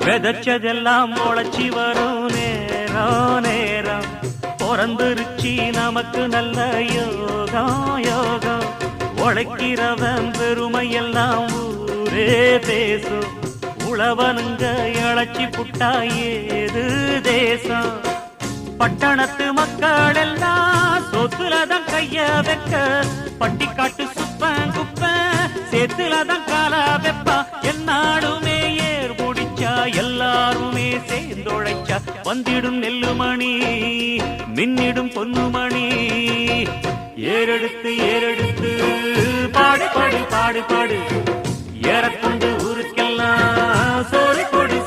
விதைச்சதெல்லாம் முளைச்சி வரும் நேரம் நேரம் பிறந்துருச்சி நமக்கு நல்ல யோகம் யோகம் உழைக்கிறவன் பெருமையெல்லாம் ஊரே பேசும் உழவனுங்க இழைச்சி புட்டா ஏது தேசம் பட்டணத்து மக்கள் எல்லாம் சொத்துலதான் கைய வைக்க பட்டிக்காட்டு சுப்பன் குப்பன் சேத்துலதான் காலா வெப்பா என்னாடுமே ஏர் முடிச்சா எல்லாருமே சேர்ந்தொழைச்சா வந்திடும் நெல்லுமணி மின்னிடும் பொன்னுமணி ஏறெடுத்து பாடு பாடு பாடு பாடு ஏறக்கொண்டு ஊருக்கெல்லாம் சோறு கொடு